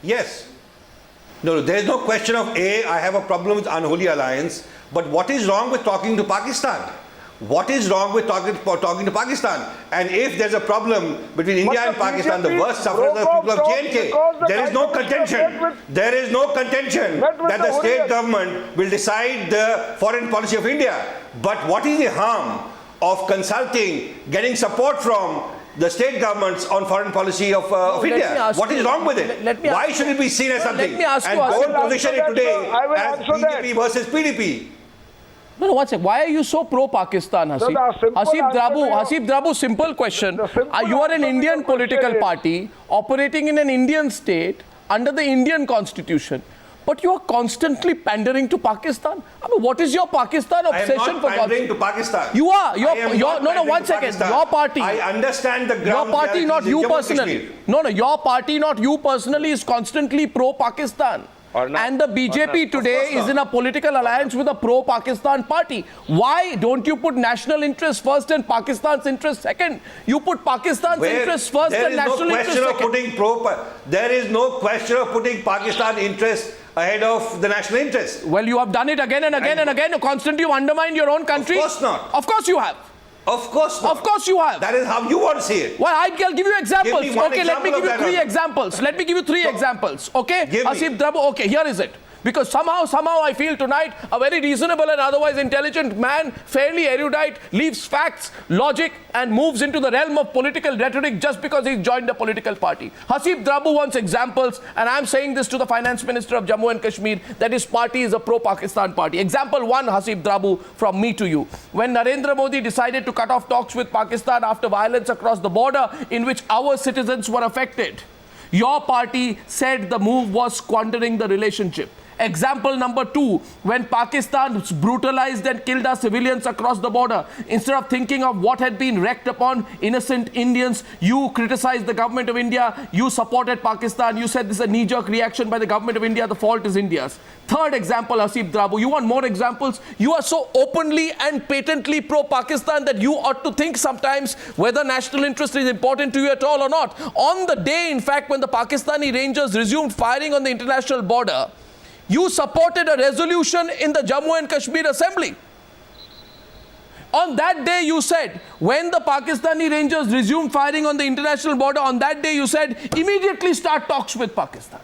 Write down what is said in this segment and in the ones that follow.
Yes. No, there is no question of I have a problem with unholy alliance, but what is wrong with talking to Pakistan? What is wrong with talking to Pakistan? And if there's a problem between India and Pakistan, the worst sufferers are the people of J&K. There is no contention. There is no contention that the state government will decide the foreign policy of India. But what is the harm of consulting, getting support from the state governments on foreign policy of India? What is wrong with it? Why should it be seen as something? And don't position it today as BJP versus PDP. No, one second. Why are you so pro-Pakistan, Hasib? Hasib Drabu, simple question. You are an Indian political party operating in an Indian state under the Indian constitution. But you are constantly pandering to Pakistan. I mean, what is your Pakistan obsession? I am not pandering to Pakistan. You are. No, one second. Pakistan. Your party. I understand the ground. Your party, not you personally. No, your party, not you personally, is constantly pro-Pakistan. And the BJP today is in a political alliance with a pro-Pakistan party. Why don't you put national interest first and Pakistan's interest second? You put Pakistan's interest first and national interest second. There is no question of putting Pakistan interest ahead of the national interest. Well, you have done it again and again and again. Constantly you undermined your own country. Of course not. Of course you have. Of course not. Of course you have. That is how you want to see it. Well, I'll give you examples. Give me one let me give you three examples. Let me give you three So, examples. Okay? Hasib Drabu, okay, here is it. Because somehow I feel tonight a very reasonable and otherwise intelligent man, fairly erudite, leaves facts, logic and moves into the realm of political rhetoric just because he's joined a political party. Hasib Drabu wants examples, and I'm saying this to the finance minister of Jammu and Kashmir, that his party is a pro-Pakistan party. Example one, Hasib Drabu, from me to you. When Narendra Modi decided to cut off talks with Pakistan after violence across the border in which our citizens were affected, your party said the move was squandering the relationship. Example number two, when Pakistan brutalized and killed our civilians across the border, instead of thinking of what had been wreaked upon innocent Indians, you criticized the government of India, you supported Pakistan, you said this is a knee-jerk reaction by the government of India, the fault is India's. Third example, Hasib Drabu, you want more examples? You are so openly and patently pro-Pakistan that you ought to think sometimes whether national interest is important to you at all or not. On the day, in fact, when the Pakistani Rangers resumed firing on the international border, you supported a resolution in the Jammu and Kashmir Assembly. On that day you said, when the Pakistani Rangers resumed firing on the international border, on that day you said, immediately start talks with Pakistan.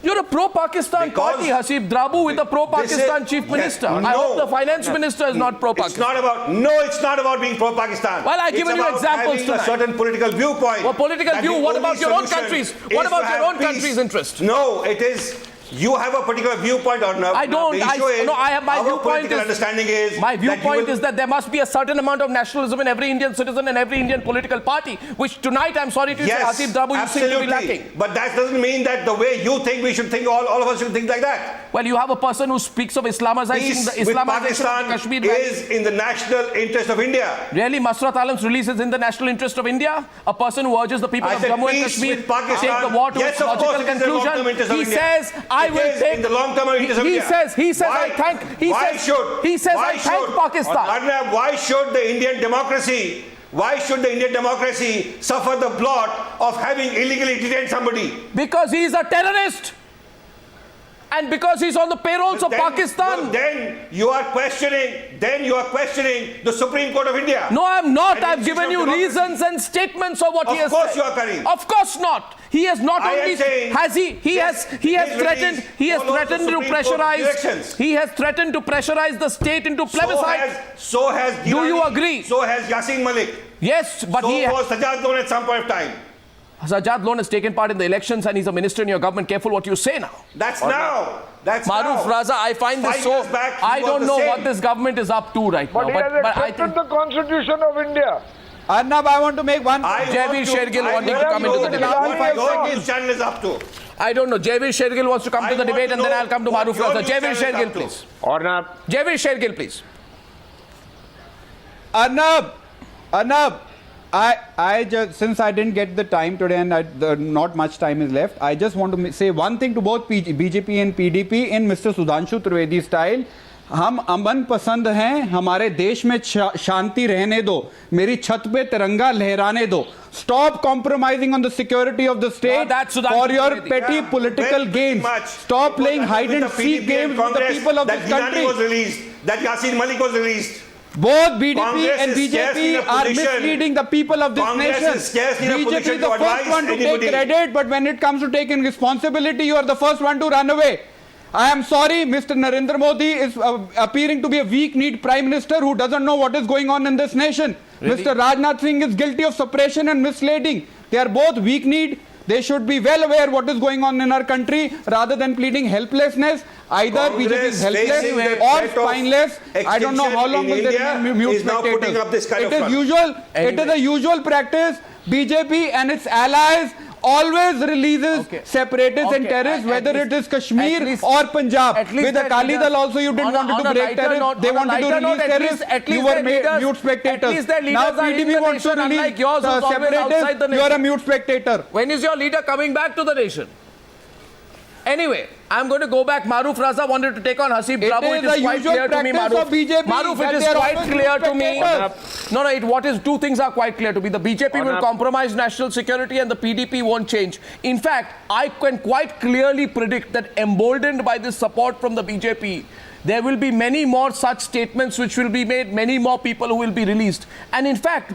You're a pro-Pakistan party, Hasib Drabu, with a pro-Pakistan chief minister. I hope the finance minister is not pro-Pakistan. It's not about being pro-Pakistan. Well, I've given you examples tonight. A certain political viewpoint. Well, political view, what about your own country's? What about your own country's interest? No, it is... You have a particular viewpoint or not? I don't. I have my viewpoint. Understanding is my viewpoint is that there must be a certain amount of nationalism in every Indian citizen and every Indian political party, which tonight, I'm sorry to say, Hasib Drabu, you seem to be lacking. But that doesn't mean that the way you think we should think, all of us should think like that. Well, you have a person who speaks of Islamization of Kashmir is in the national interest of India. Really, Masrat Alam's release is in the national interest of India? A person who urges the people of Jammu and Kashmir to take the war to its logical conclusion. He says, I will take... in the long-term interest of India. He says, I thank Pakistan. Arnab, why should the Indian democracy suffer the blot of having illegally detained somebody? Because he is a terrorist. And because he's on the payrolls of Pakistan. Then you are questioning the Supreme Court of India. No, I'm not. I've given you reasons and statements of what he has said. Of course you are, Karim. Of course not. He has not only he has threatened to pressurize the state into plebiscite. So has Gilani, do you agree? So has Yasin Malik. Yes, but so was Sajjad Loan at some point of time. Sajjad Loan has taken part in the elections and he's a minister in your government. Careful what you say now. That's now. Maruf Raza, I find this so... I don't know what this government is up to right now. But I think the Constitution of India. Arnab, I want to make one... Jaiveer Shergill wanting to come into the debate. Which channel is up to? I don't know. Jaiveer Shergill wants to come to the debate and then I'll come to Maruf Raza. Jaiveer Shergill, please. Arnab. Jaiveer Shergill, please. Arnab, I just, since I didn't get the time today and not much time is left, I just want to say one thing to both BJP and PDP in Mr. Sudhanshu Trivedi style. हम अमन पसंद हैं, हमारे देश में शांति रहने दो, मेरी छत पे तिरंगा लहराने दो. Stop compromising on the security of the state for your petty political gains. Stop playing hide and seek games with the people of this country. That Yasin Malik was released. Both BDP and BJP are misleading the people of this nation. BJP is the first one to take credit, but when it comes to taking responsibility, you are the first one to run away. I am sorry, Mr. Narendra Modi is appearing to be a weak-kneed Prime Minister who doesn't know what is going on in this nation. Really? Mr. Rajnath Singh is guilty of suppression and misleading. They are both weak-kneed. They should be well aware what is going on in our country rather than pleading helplessness. Either BJP is helpless or spineless. I don't know how long will they remain mute spectators. It is a usual practice. BJP and its allies always releases separatists and terrorists, whether it is Kashmir or Punjab. With the Akali Dal also you didn't want to break terrorists. They wanted to release terrorists. You were mute spectators. Now PDP wants to release separatists. You are a mute spectator. When is your leader coming back to the nation? Anyway, I'm going to go back. Maruf Raza wanted to take on Hasib Drabu. It is quite clear to me, Maruf. Maruf, it is quite clear to me. No, two things are quite clear to me. The BJP will compromise national security and the PDP won't change. In fact, I can quite clearly predict that emboldened by this support from the BJP, there will be many more such statements which will be made, many more people who will be released. And in fact,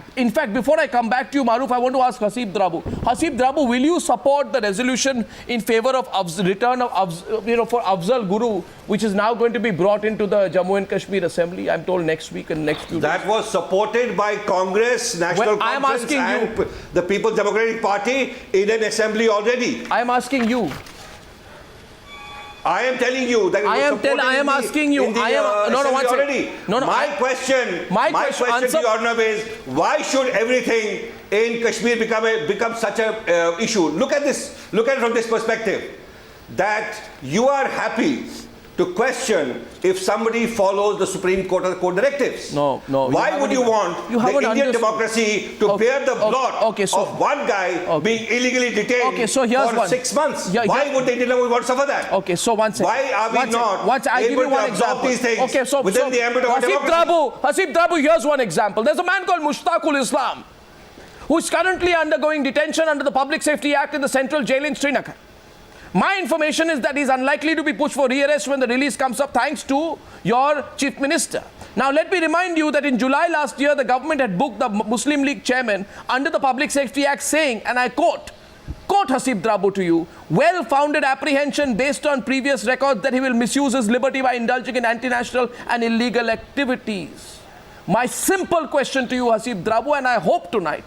before I come back to you, Maruf, I want to ask Hasib Drabu. Hasib Drabu, will you support the resolution in favor of return of for Afzal Guru, which is now going to be brought into the Jammu and Kashmir Assembly, I'm told next week and next few days? That was supported by Congress, National Conference and the People's Democratic Party in an assembly already. I am asking you. I am telling you that I am asking you. My question to you, Arnab, is why should everything in Kashmir become such a issue? Look at this. Look at it from this perspective. That you are happy to question if somebody follows the Supreme Court or the court directives. No. Why would you want the Indian democracy to bear the blot of one guy being illegally detained for 6 months? Why would the Indian democracy want to suffer that? Okay, so one second. Why are we not able to absorb these things within the ambit of our democracy? Hasib Drabu, here's one example. There's a man called Mushtaqul Islam who is currently undergoing detention under the Public Safety Act in the Central Jail in Srinagar. My information is that he's unlikely to be pushed for rearrest when the release comes up, thanks to your Chief Minister. Now, let me remind you that in July last year, the government had booked the Muslim League chairman under the Public Safety Act saying, and I quote Hasib Drabu to you, well-founded apprehension based on previous records that he will misuse his liberty by indulging in anti-national and illegal activities. My simple question to you, Hasib Drabu, and I hope tonight,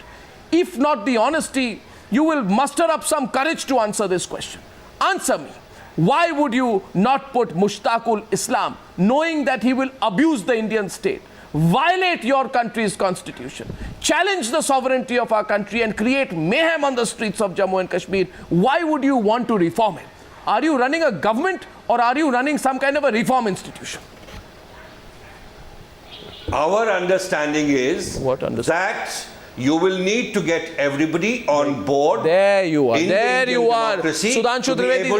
if not the honesty, you will muster up some courage to answer this question. Answer me. Why would you not put Mushtaqul Islam, knowing that he will abuse the Indian state, violate your country's constitution, challenge the sovereignty of our country and create mayhem on the streets of Jammu and Kashmir? Why would you want to reform it? Are you running a government or are you running some kind of a reform institution? Our understanding is that you will need to get everybody on board. There you are. There you are. Sudhanshu Trivedi,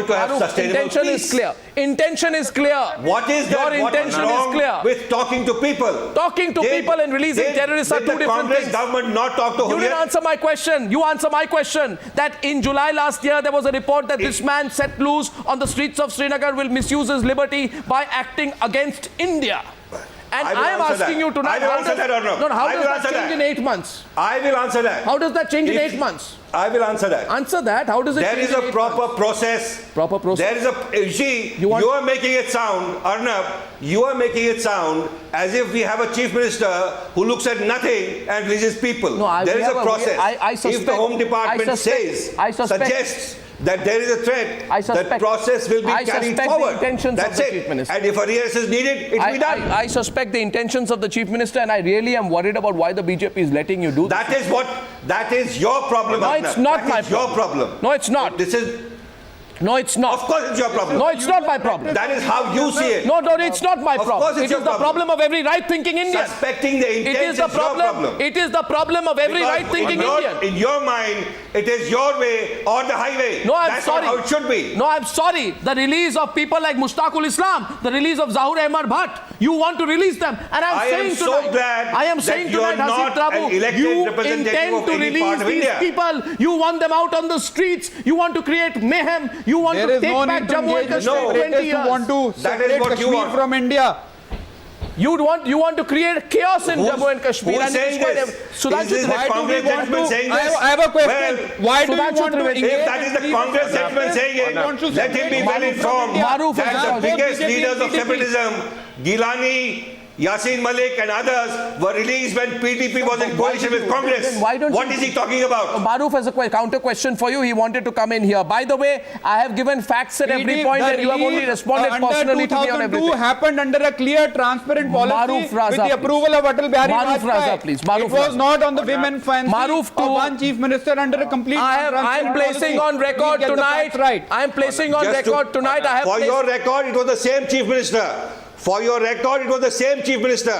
intention is clear. Intention is clear. What is that? Your intention is clear. With talking to people. Talking to people and releasing terrorists are two different things. Did the Congress government not talk to You didn't answer my question. You answer my question. That in July last year, there was a report that this man set loose on the streets of Srinagar will misuse his liberty by acting against India. And I am asking you tonight, how does that change in 8 months? I will answer that. How does that change in 8 months? I will answer that. Answer that. How does it change in 8 months? There is a proper process. Proper process. There is you are making it sound, Arnab, you are making it sound as if we have a chief minister who looks at nothing and releases people. No, there is a process. I suspect, if the Home Department suggests that there is a threat, that process will be carried forward. That's it. And if a rearrest is needed, it will be done. I suspect the intentions of the Chief Minister, and I really am worried about why the BJP is letting you do that. That is your problem. No, it's not my problem. Your problem. No, it's not. This is No, it's not. Of course it's your problem. No, it's not my problem. That is how you see it. No, it's not my Of problem. course it's It your is the problem of every right-thinking Indian. Suspecting the intent It is the your problem. It is the problem of every Because right-thinking in your- Indian. In your mind, it is your way or the highway. No, I'm That's sorry. not how it should be. No, I'm sorry. The release of people like Mushtaqul Islam, the release of Zahur Ahmad Bhatt, you want to release them. And I am so glad I am that saying you are tonight, Hasib not Drabu, an elected you representative intend of to any release part of these India. people. You want them out on the streets. You want to create mayhem. You want There to is take no back need to Jammu and engage with Kashmir 20 separatists years. who want to That is separate what you Kashmir want. from India. You want to create chaos in Jammu and Kashmir. Who's And saying despite this? Sudhanshu Is this the Why do we Congress want gentleman to? saying this? I have a question. Well, Why do we Sudhanshu want to Trivedi. engage If that is the Congress gentleman saying it, want to let him be separate well Maruf from informed India. Maruf that has the also- biggest BJP, leaders of PDP. separatism, Gilani, Yasin Malik and others were released when PDP was in coalition with Congress. Then why don't What you- is he talking about? Maruf has a counter question for you. He wanted to come in here. By the way, I have given facts at every point and you have only responded personally to me on Under 2002 everything. happened under a clear, transparent policy Maruf Raza, with the please. approval of Atal Bihari Maruf Vajpayee. Raza, please. Maruf It was Raza. not on the women fancy Maruf of to- one chief minister under a complete I am transparent placing policy. on record Please get the tonight. facts right. I am placing on Just to- record tonight. I have For placed- your record, it was the same chief minister. For your record, it was the same chief minister.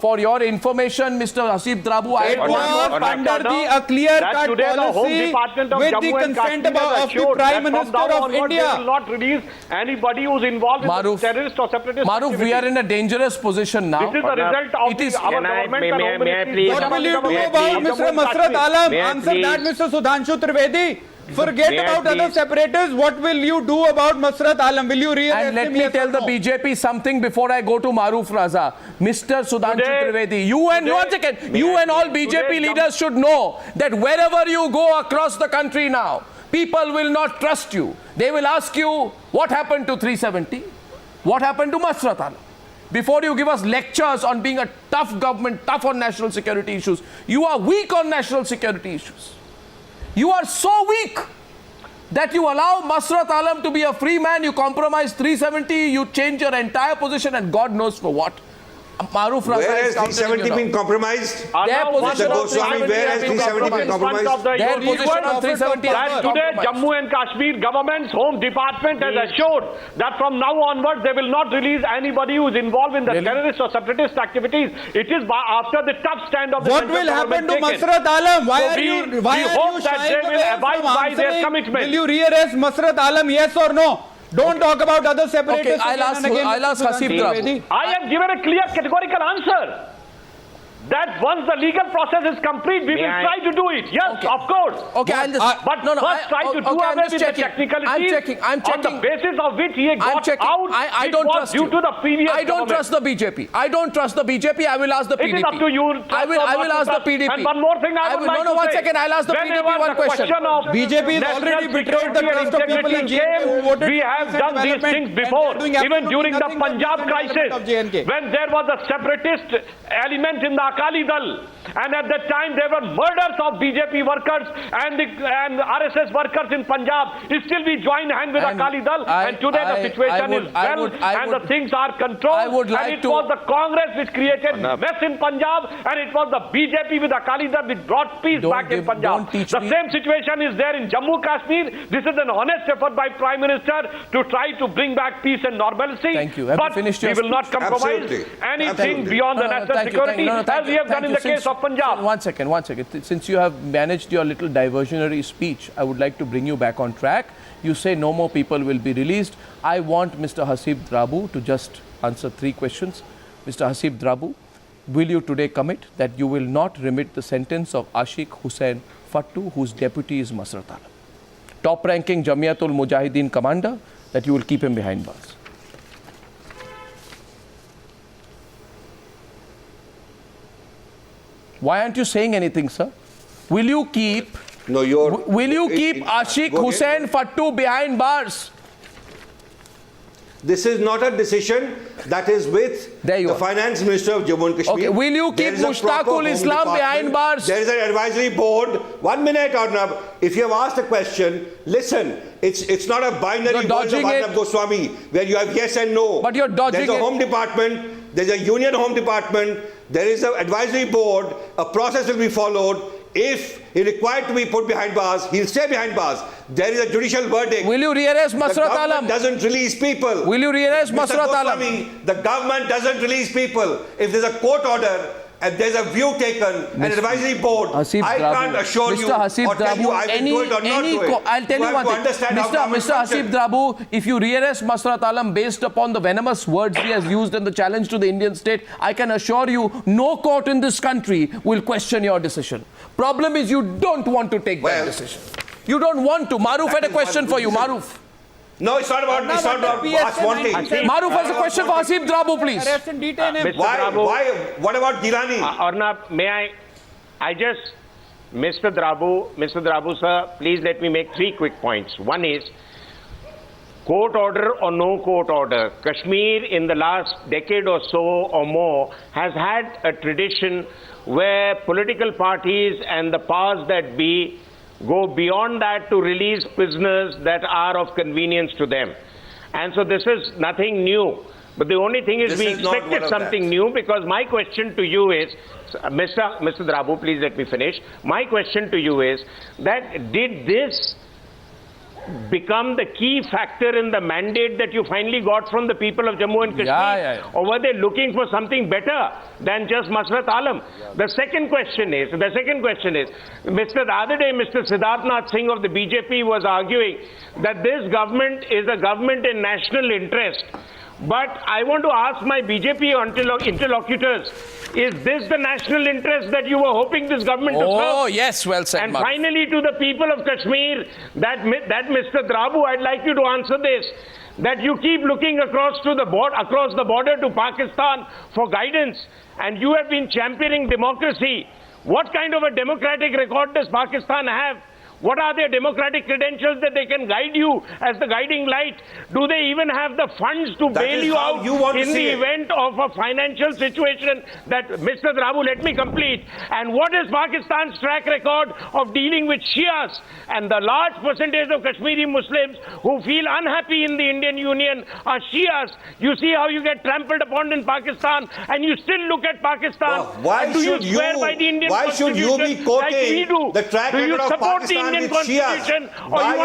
For your information, Mr. Hasib Drabu, I It have was told you- under a clear-cut that today the Home policy Department of with Jammu the and consent Kashmir has of the assured Prime that Minister from now of onward India. They will not release anybody who's involved in Maruf, the terrorist or separatist Maruf, we are activity. in a dangerous position now. This is the result of It is- our Can I- government may- and may- Home may I Ministry. please- What will you do May I about please- Mr. Masrat Alam? May I Answer that, please- Mr. Sudhanshu Trivedi. Forget May I about other please- separatists. What will you do about Masrat Alam? Will you rearrest And let him? me Yes tell or the no? BJP something before I go to Maruf Raza. Mr. Sudhanshu Today- Trivedi, you and one second, you and all BJP Today- leaders should know that wherever you go across the country now, people will not trust you. They will ask you, what happened to 370? What happened to Masrat Alam? Before you give us lectures on being a tough government, tough on national security issues, you are weak on national security issues. You are so weak that you allow Masrat Alam to be a free man, you compromise 370, you change your entire position and God knows for what. Maruf Raza Where is has countering 370 you been now. compromised? Their Now, position Mr. of Goswami, where has 370 been compromised? Their position on 370 has That been today compromised. Jammu and Kashmir government's Home Department has assured that from now onwards they will not release anybody who is involved in the Really? terrorist or separatist activities. It is after the tough stand of the What central will happen to government taken. Masrat Alam? Why So are we you hope that shying they will away abide from by their answering? commitment. Will you rearrest Masrat Alam? Yes or no? Don't talk about other separatists. Okay, I'll ask Hasib Drabu. I have given a clear categorical answer. That once the legal process is complete, we May will I- try to do it. Yes, Okay. of course. Okay, I'll just, But first try to do okay, I'm away just with the checking. technicalities I'm checking. on the basis of which he I'm got checking. out. I it don't was trust due you. to the previous I don't government. trust the BJP. I don't trust the BJP. I will ask the It PDP. is up to you. I will ask the PDP. And one more thing I would like no, to one say. second. I'll ask the PDP Whenever one the question. of BJP has national already betrayed the security and trust of people in integrity JNK who voted We for have peace and done these development, things and before, they are doing even absolutely during the nothing for Punjab peace and development crisis, of JNK. when there was a separatist element in the Akali Dal, and at that time there were murders of BJP workers and RSS workers in Punjab. Still we joined hand with And Akali Dal, and today the situation is well, and the things are controlled. I would like and it to- was the Congress which created mess in Punjab, and it was the BJP with Akali Dal which brought peace Don't back in give- Punjab. don't teach The me- same situation is there in Jammu Kashmir. This is an honest effort by Prime Minister to try to bring back peace and normalcy. Thank you. Have you But finished we your will not speech? compromise Absolutely. anything Absolutely. beyond the national Thank you, security thank as we have done in the case of Punjab. One second. Since you have managed your little diversionary speech, I would like to bring you back on track. You say no more people will be released. I want Mr. Hasib Drabu to just answer 3 questions. Mr. Hasib Drabu, will you today commit that you will not remit the sentence of Ashiq Hussain Fattu, whose deputy is Masrat Alam? Top-ranking Jamiatul Mujahideen commander, that you will keep him behind bars. Why aren't you saying anything, sir? Will you keep No, you're... Will you keep Ashiq Go ahead. Hussain Fattu behind bars? This is not a decision that is with There you the are. Finance Minister of Jammu and Kashmir. Okay, will you There keep is a proper Mushtaqul Home Islam Department. behind bars? There is an advisory board. 1 minute, Arnab. If you have asked a question, listen. It's not a binary You're vote of dodging it. Arnab Goswami where you have yes and no. But you're dodging There's a it. Home Department. There's a Union Home Department. There is an advisory board. A process will be followed. If he's required to be put behind bars, he'll stay behind bars. There is a judicial verdict. Will you rearrest Masrat The government Alam? doesn't release people. Will you rearrest Masrat Alam? The government doesn't release people. If there's a court order and there's a view taken, an advisory board, Hasib I Drabu, can't assure you Mr. Hasib or tell you I will do it or not do it. I'll tell you one thing. Mr. Hasib Drabu, if you rearrest Masrat Alam based upon the venomous words he has used and the challenge to the Indian state, I can assure you no court in this country will question your decision. Problem is you don't want to take that decision. You don't want to. Maruf had a question for you. Maruf. No, it's not about us wanting. Maruf has a question for Hasib Drabu, please. Arrest and detain him. Why? What about Gilani? Arnab, may I just, Mr. Drabu sir, please let me make 3 quick points. One is, court order or no court order, Kashmir in the last decade or so or more has had a tradition where political parties and the powers that be go beyond that to release prisoners that are of convenience to them. And so this is nothing new. But the only thing is we expected something new, because my question to you is, Mr. Drabu, please let me finish. My question to you is that did this become the key factor in the mandate that you finally got from the people of Jammu and Kashmir? Or were they looking for something better than just Masrat Alam? The second question is, the other day Mr. Siddharth Nath Singh of the BJP was arguing that this government is a government in national interest. But I want to ask my BJP interlocutors, is this the national interest that you were hoping this government to serve? Oh, yes, well said. And finally, to the people of Kashmir, that Mr. Drabu, I'd like you to answer this, that you keep looking across the border to Pakistan for guidance, and you have been championing democracy. What kind of a democratic record does Pakistan have? What are their democratic credentials that they can guide you as the guiding light? Do they even have the funds to bail you out in the event of a financial situation that, Mr. Drabu, let me complete. And what is Pakistan's track record of dealing with Shias? And the large percentage of Kashmiri Muslims who feel unhappy in the Indian Union are Shias. You see how you get trampled upon in Pakistan, and you still look at Pakistan. Why should you be quoting the track record of Pakistan with Shias? Why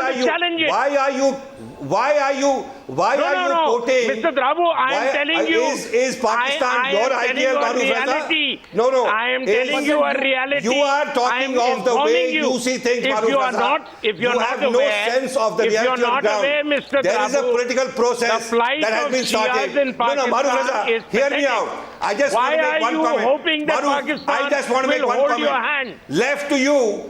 are you quoting? Mr. Drabu, I am telling you. Is Pakistan your ideal, reality? No. I am telling you a reality. You are talking of the way you see things, If you have no sense of the reality on the ground. Mr. There is a political process that has been started. No, Maruf Raza, hear me out. I just want to make one comment. Why are you hoping that Pakistan will hold your hand? Left to you,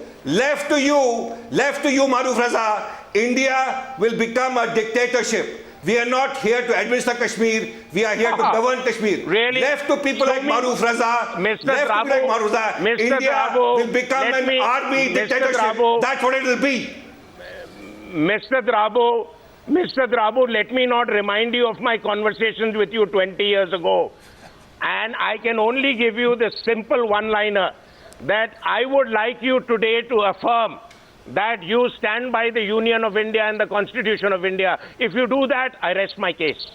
Maruf Raza, India will become a dictatorship. We are not here to administer Kashmir. We are here to govern Kashmir. Really? Left to people like Maruf Raza, India will become an army dictatorship. That's what it will be. Mr. Drabu, let me not remind you of my conversations with you 20 years ago. And I can only give you the simple one-liner that I would like you today to affirm that you stand by the Union of India and the Constitution of India. If you do that, I rest my case.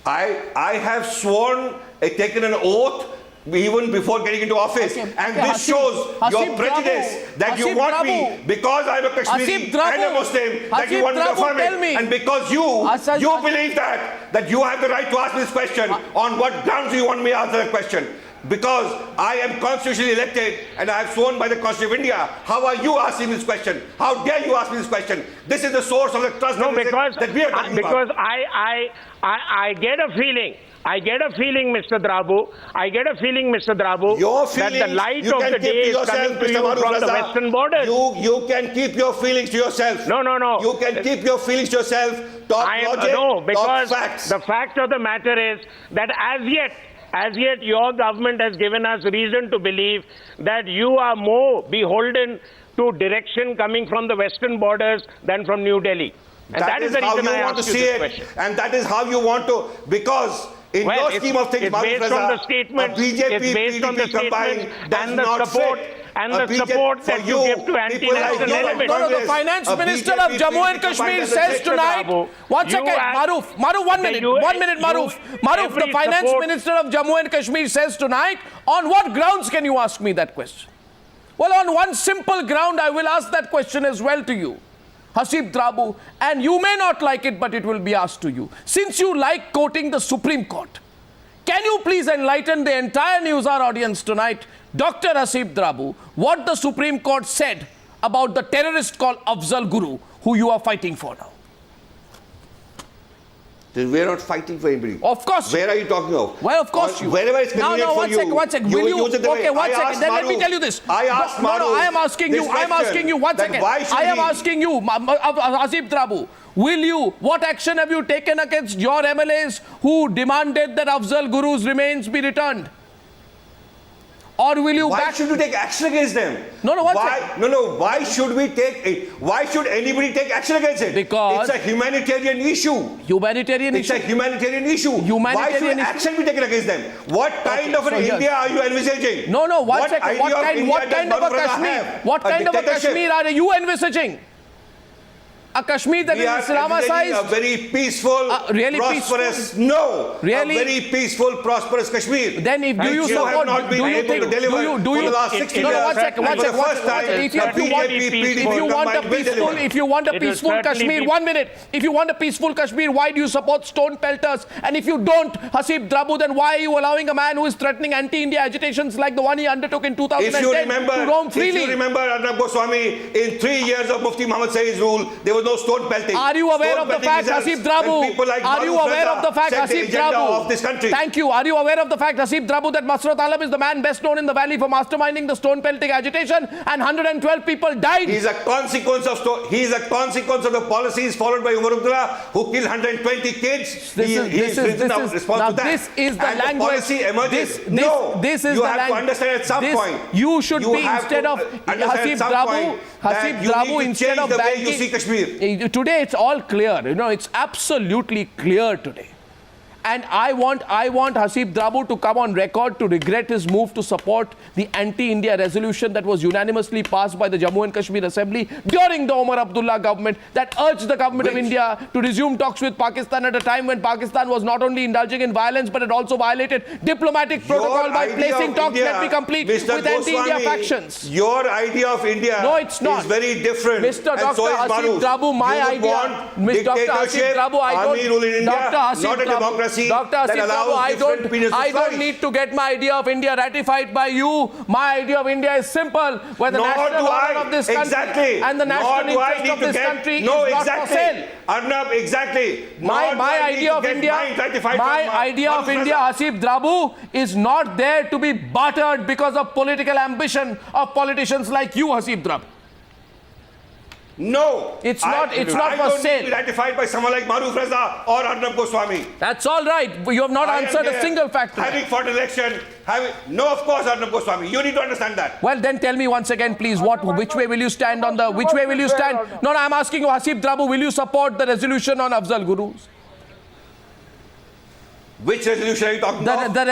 I have sworn, taken an oath even before getting into office. This shows your prejudice that you want me, because I'm a Kashmiri and a Muslim, that you want me to affirm it. And because you believe that you have the right to ask me this question, on what grounds do you want me to answer that question? Because I am constitutionally elected and I have sworn by the Constitution of India. How are you asking this question? How dare you ask me this question? This is the source of the trust that we are talking about. Because I get a feeling. Mr. Drabu, that the light of the day is coming to you from the western borders. You can keep your feelings to yourself. No. You can keep your feelings to yourself. Talk logic, because talk facts. The fact of the matter is that as yet your government has given us reason to believe that you are more beholden to direction coming from the western borders than from New Delhi. And that is the reason I asked you this question. And that is how you want to, because in your scheme of things, it's based on the statement, and the support and the support that you give to anti-national elements. No, the finance minister of Jammu and Kashmir says tonight. One second, Maruf, 1 minute, 1 minute, Maruf. Maruf, the finance minister of Jammu and Kashmir says tonight, on what grounds can you ask me that question? Well, on one simple ground, I will ask that question as well to you, Hasib Drabu, and you may not like it, but it will be asked to you. Since you like quoting the Supreme Court, can you please enlighten the entire Newshour audience tonight, Dr. Hasib Drabu, what the Supreme Court said about the terrorist called Afzal Guru, who you are fighting for now? We're not fighting for anybody. Of course. Where are you talking of? Well, of course you. Wherever it's convenient for you. One second. Will you? Okay, one second. Then let me tell you this. I asked No, I am asking you. I am asking you. 1 second. I am asking you, Hasib Drabu. Will you? What action have you taken against your MLAs who demanded that Afzal Guru's remains be returned? Or will you Why should we take action against them? No, one second. Why should we take it? Why should anybody take action against it? Because it's a humanitarian issue. It's a humanitarian issue. Why should action be taken against them? What kind of an India are you envisaging? No, 1 second. What kind of a Kashmir? What kind of a Kashmir are you envisaging? A Kashmir that is Islamicized? A very peaceful, prosperous, peaceful? Really? A very peaceful, prosperous Kashmir. Then if do you support, have not been able to deliver for the last 60 years. No, 1 second. If you want a peaceful Kashmir, 1 minute. If you want a peaceful Kashmir, why do you support stone pelters? And if you don't, Hasib Drabu, then why are you allowing a man who is threatening anti-India agitations like the one he undertook in 2010 to roam freely? If you remember Arnab Goswami, in 3 years of Mufti Muhammad Saeed's rule, there was no stone pelting. Are you aware of the fact, Hasib Drabu? Are you aware of the fact, Hasib Drabu? Thank you. Are you aware of the fact, Hasib Drabu, that Masrat Alam is the man best known in the valley for masterminding the stone pelting agitation, and 112 people died? He is a consequence of the policies followed by Umar Abdullah, who killed 120 kids. This is the language. This is you have to understand at some point. You should be, instead of Hasib Drabu, instead of banking. You see Kashmir. Today it's all clear. It's absolutely clear today. And I want Hasib Drabu to come on record to regret his move to support the anti-India resolution that was unanimously passed by the Jammu and Kashmir Assembly during the Umar Abdullah government that urged the government of India to resume talks with Pakistan at a time when Pakistan was not only indulging in violence but it also violated diplomatic protocol by placing talks that be complete with anti-India factions. Your idea of India is very different. Mr. Dr. Hasib Drabu, my idea, Mr. Dr. Hasib Drabu, army rule in India, not a democracy. Dr. Hasib Drabu, I don't need to get my idea of India ratified by you. My idea of India is simple, where the national honor of this country and the national interest of this country is not for sale. Arnab, exactly. My idea of India, Hasib Drabu, is not there to be bartered because of political ambition of politicians like you, Hasib Drabu. No, it's not for sale. I don't need to be ratified by someone like Maruf Raza or Arnab Goswami. That's all right. You have not answered a single fact. Having fought election, no, of course, Arnab Goswami. You need to understand that. Well, then tell me once again, please, which way will you stand on the? Which way will you stand? No, I'm asking you, Hasib Drabu, will you support the resolution on Afzal Gurus? Which resolution are you talking about? The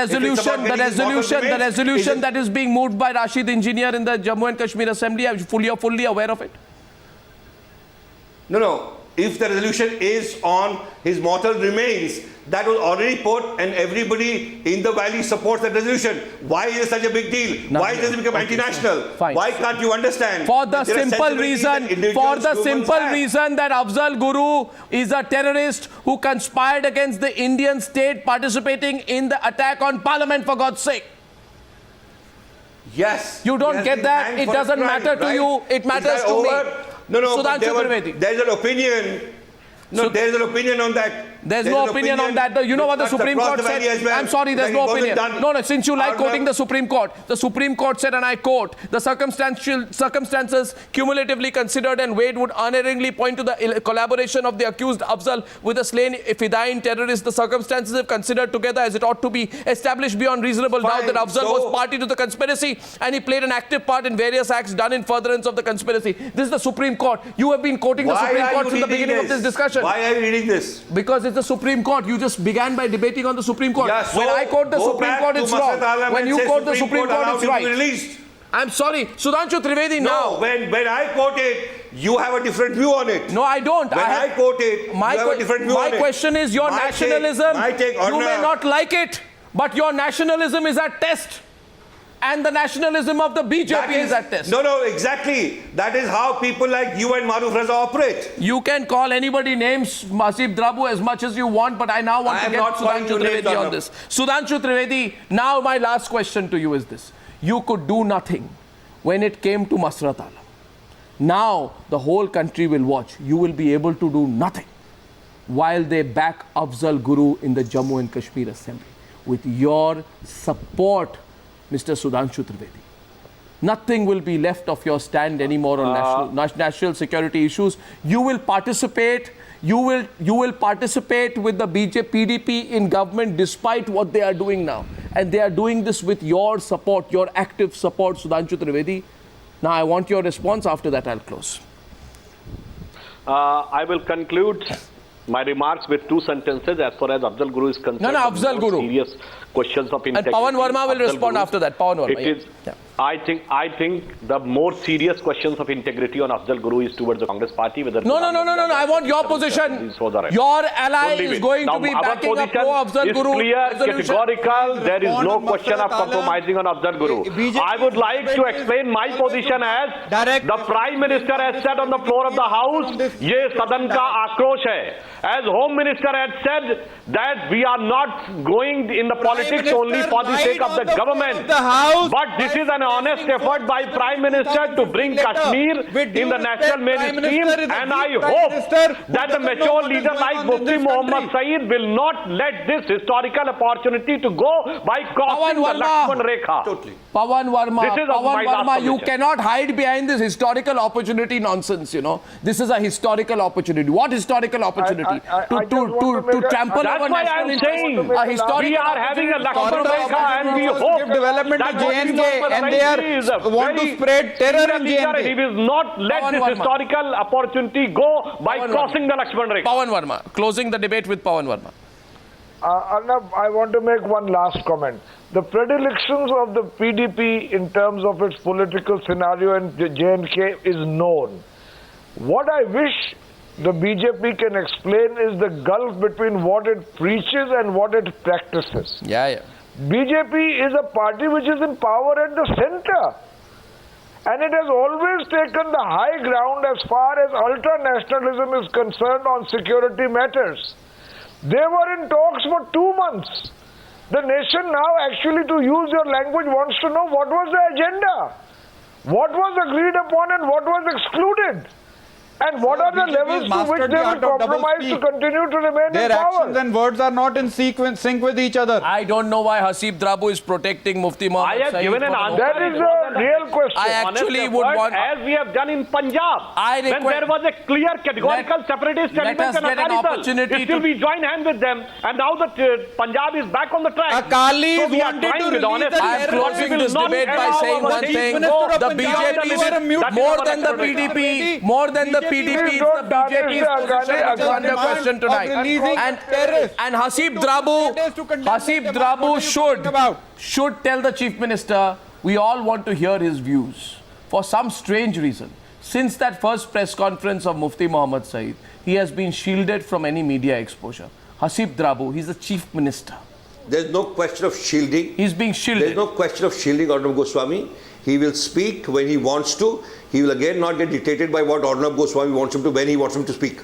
resolution that is being moved by Rashid Engineer in the Jammu and Kashmir Assembly. Are you fully aware of it? No. If the resolution is on his mortal remains, that was already put and everybody in the valley supports that resolution. Why is it such a big deal? Why does it become anti-national? Why can't you understand? For the simple reason that Afzal Guru is a terrorist who conspired against the Indian state participating in the attack on Parliament, for God's sake. Yes. You don't get that? It doesn't matter to you. It matters to me. No, there's an opinion. There's an opinion on that. There's no opinion on that. You know what the Supreme Court said? I'm sorry, there's no opinion. No, since you like quoting the Supreme Court said, and I quote, the circumstances cumulatively considered and weighed would unerringly point to the collaboration of the accused Afzal with the slain Fidain terrorist. The circumstances if considered together as it ought to be established beyond reasonable doubt that Afzal was party to the conspiracy and he played an active part in various acts done in furtherance of the conspiracy. This is the Supreme Court. You have been quoting the Supreme Court since the beginning of this discussion. Why are you reading this? Because it's the Supreme Court. You just began by debating on the Supreme Court. Yeah, so when I quote the Supreme Court, it's wrong. When you quote the Supreme Court, it's right. I'm sorry. Sudhanshu Trivedi, No, now. when I quote it, you have a different view on it. No, I don't. When I quote it, you have a different view on it. My question is your nationalism. You may not like it, but your nationalism is at test. And the nationalism of the BJP is at test. No, exactly. That is how people like you and Maruf Raza operate. You can call anybody names, Hasib Drabu, as much as you want, but I now want to get Sudhanshu Trivedi on this. Sudhanshu Trivedi, now my last question to you is this. You could do nothing when it came to Masrat Alam. Now the whole country will watch. You will be able to do nothing while they back Afzal Guru in the Jammu and Kashmir Assembly. With your support, Mr. Sudhanshu Trivedi. Nothing will be left of your stand anymore on national security issues. You will participate. You will participate with the PDP in government despite what they are doing now. And they are doing this with your support, your active support, Sudhanshu Trivedi. Now I want your response. After that, I'll close. I will conclude my remarks with two sentences as far as Afzal Guru is concerned. No, Afzal Guru. Serious questions of integrity. And Pawan Verma will respond after that. Pawan Verma. It is. Yeah. I think the more serious questions of integrity on Afzal Guru is towards the Congress party. Whether No. I want your position. Your ally is going to be backing up pro-Afzal Guru. It is clear, categorical. There is no question of compromising on Afzal Guru. I would like to explain my position as the Prime Minister has said on the floor of the House, ye sadan ka akrosh hai. As Home Minister had said that we are not going in the politics only for the sake of the government. But this is an honest effort by Prime Minister to bring Kashmir in the national mainstream, and I hope that the mature leader like Mufti Muhammad Saeed will not let this historical opportunity to go by crossing the Lakshman Rekha. Totally. Pawan Verma, you position. cannot hide behind this historical opportunity nonsense, you know. This is a historical opportunity. What historical opportunity? To trample That's over why national I'm saying interest. we are having a Lakshman Rekha and we hope development that to JNK and they want to spread terror in JNK. He will not let Pawan this Verma. historical opportunity go by Pawan crossing the Lakshman Rekha. Pawan Verma, closing the debate with Pawan Verma. Arnab, I want to make one last comment. The predilections of the PDP in terms of its political scenario in JNK is known. What I wish the BJP can explain is the gulf between what it preaches and what it practices. Yeah. BJP is a party which is in power at the center. And it has always taken the high ground as far as ultra-nationalism is concerned on security matters. They were in talks for 2 months. The nation now, actually, to use your language, wants to know what was the agenda, what was agreed upon and what was excluded. And what are the levels to which they will compromise to continue to remain Their in power? actions and words are not in sync with each other. I don't know why Hasib Drabu is protecting Mufti Muhammad I have Saeed given an for the answer. That is a real question. I actually would want... As we have done in Punjab, I when request- there was a clear categorical separatist let us element in get an opportunity Still to- we join hands with them, and now that Punjab is back on the track. Akalis So we are wanted trying to with release honesty. the I am terror. closing We will this not debate by allow saying our one Chief thing. Minister of The Punjab BJP to is mute. more than the PDP, more than the PDP, it's the BJP's position which is under question tonight. And Hasib Drabu should tell the Chief Minister, we all want to hear his views. For some strange reason, since that first press conference of Mufti Muhammad Saeed, he has been shielded from any media exposure. Hasib Drabu, he's the Chief Minister. There's no question of shielding. He's being shielded. There's no question of shielding Arnab Goswami. He will speak when he wants to. He will again not get dictated by what Arnab Goswami wants him to when he wants him to speak.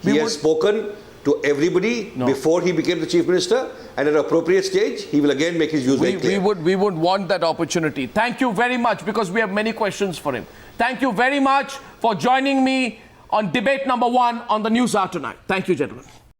He has spoken to everybody before he became the Chief Minister, and at an appropriate stage, he will again make his views very clear. We would want that opportunity. Thank you very much, because we have many questions for him. Thank you very much for joining me on debate number 1 on the Newshour tonight. Thank you, gentlemen.